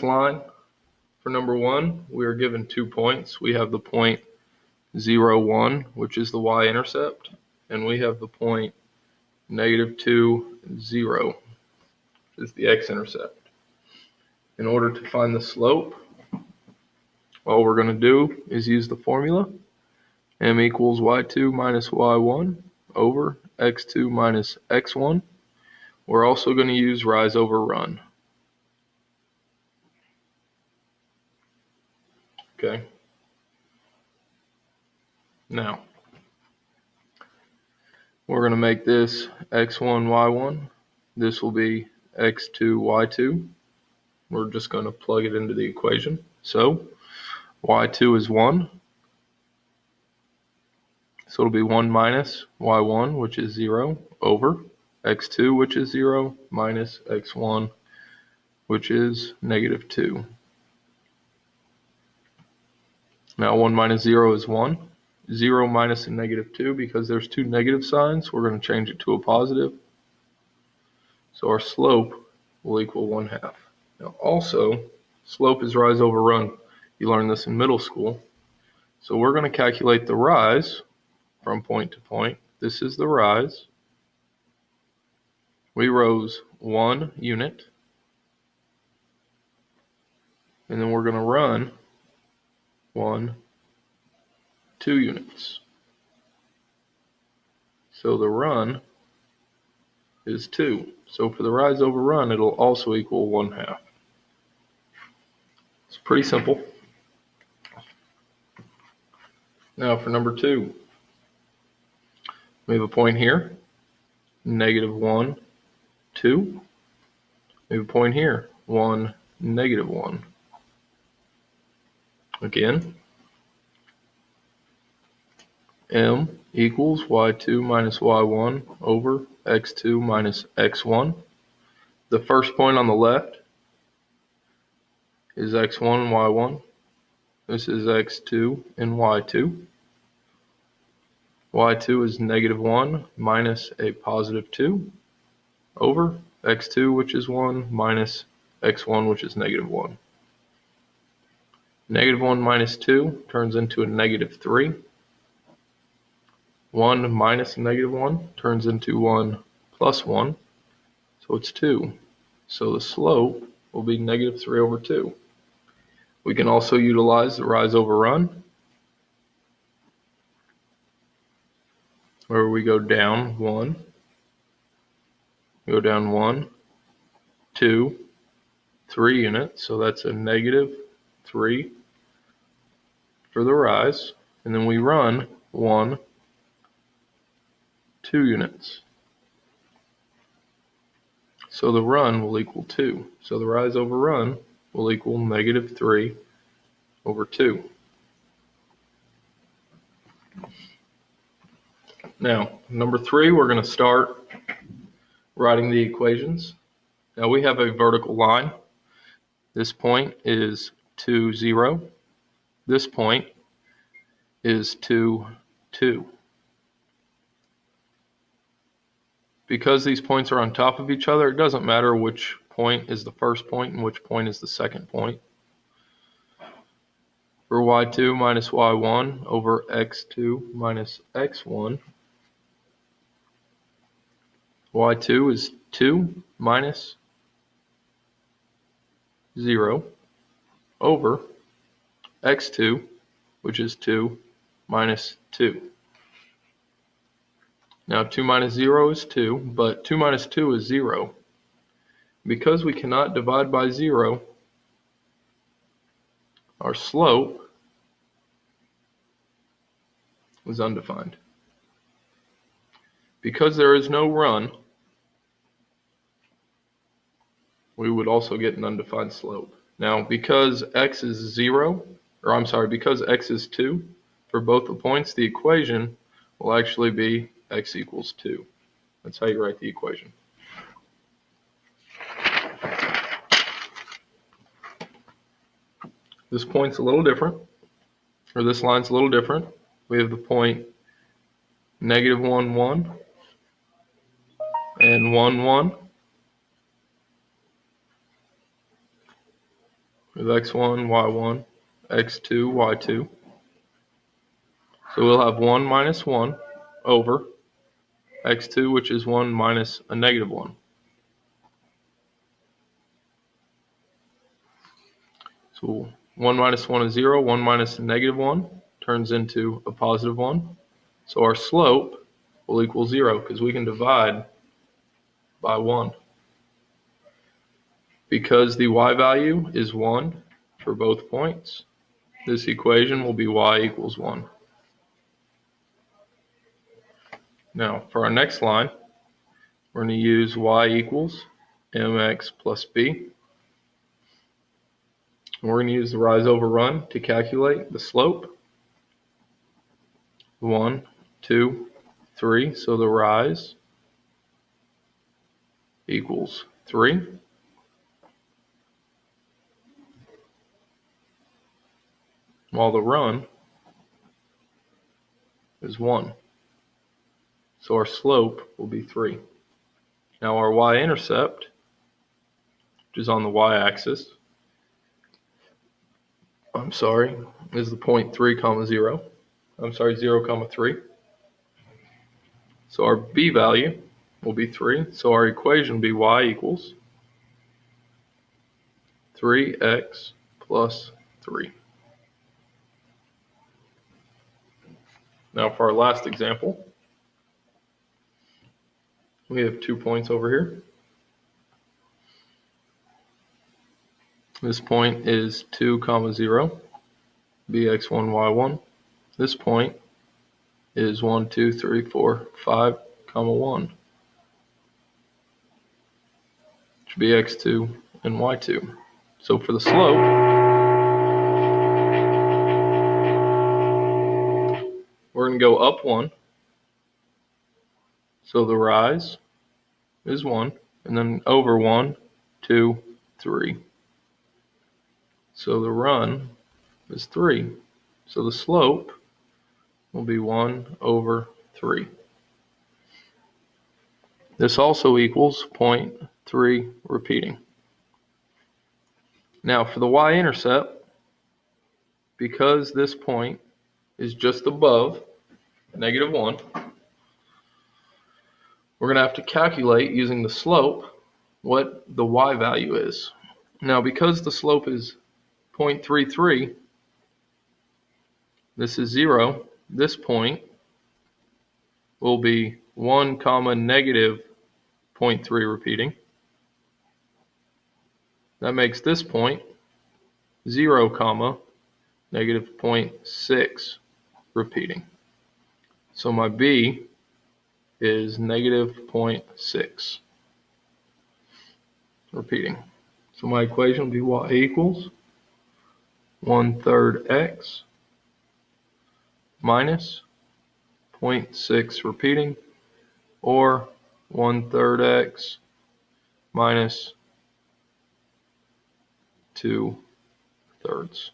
next line, for number 1, we are given 2 points. We have the point 0, 1, which is the y-intercept, and we have the point -2, 0, which is the x-intercept. In order to find the slope, all we're going to do is use the formula, m equals y2 minus y1 over x2 minus x1. We're also going to use rise over run. Okay. Now, we're going to make this x1, y1. This will be x2, y2. We're just going to plug it into the equation. So, y2 is 1. So it'll be 1 minus y1, which is 0, over x2, which is 0, minus x1, which is -2. Now 1 minus 0 is 1. 0 minus a -2, because there's 2 negative signs, we're going to change it to a positive. So our slope will equal 1/2. Now also, slope is rise over run. You learned this in middle school. So we're going to calculate the rise from point to point. This is the rise. We rose 1 unit. And then we're going to run 2 units. So the run is 2. So for the rise over run, it'll also equal 1/2. It's pretty simple. Now for number 2. We have a point here, -1, 2. We have a point here, 1, -1. Again, m equals y2 minus y1 over x2 minus x1. The first point on the left is x1 and y1. This is x2 and y2. y2 is -1 minus a +2 over x2, which is 1, minus x1, which is -1. -1 minus 2 turns into a -3. 1 minus -1 turns into 1 plus 1, so it's 2. So the slope will be -3 over 2. We can also utilize the rise over run, where we go down 1, 2, 3 units, so that's a -3 for the rise, and then we run 1, 2 units. So the run will equal 2. So the rise over run will equal -3 over 2. Now, number 3, we're going to start writing the equations. Now we have a vertical line. This point is 2, 0. This point is 2, 2. Because these points are on top of each other, it doesn't matter which point is the first point and which point is the second point. For y2 minus y1 over x2 minus x1, y2 is 2 minus 0 over x2, which is 2 minus 2. Now 2 minus 0 is 2, but 2 minus 2 is 0. Because we cannot divide by 0, our slope is undefined. Because there is no run, we would also get an undefined slope. Now, because x is 0, because x is 2 for both the points, the equation will actually be x equals 2. That's how you write the equation. This point's a little different, or this line's a little different. We have the point -1, 1 and 1, 1. We have x1, y1, x2, y2. So we'll have 1 minus 1 over x2, which is 1 minus a negative 1. So 1 minus 1 is 0. 1 minus a negative 1 turns into a positive 1. So our slope will equal 0 because we can divide by 1. Because the y value is 1 for both points, this equation will be y equals 1. Now, for our next line, we're going to use y equals mx plus b. We're going to use the rise over run to calculate the slope. 1, 2, 3. So the rise equals 3. While the run is 1. So our slope will be 3. Now our y-intercept, which is on the y-axis, is the point 3, 0. 0, 3. So our b value will be 3. So our equation will be y equals 3x plus 3. Now for our last example, we have 2 points over here. This point is 2, 0, bx1, y1. This point is 1, 2, 3, 4, 5, 1. Which be x2 and y2. So for the slope, we're going to go up 1. So the rise is 1, and then over 1, 2, 3. So the run is 3. So the slope will be 1 over 3. This also equals 0.3 repeating. Now for the y-intercept, because this point is just above -1, we're going to have to calculate using the slope what the y value is. Now because the slope is 0.33, this is 0, this point will be 1, negative 0.3 repeating. That makes this point 0, negative 0.6 repeating. So my b is negative 0.6 repeating. So my equation will be y equals 1/3 x minus 0.6 repeating, or 1/3 x minus 2/3.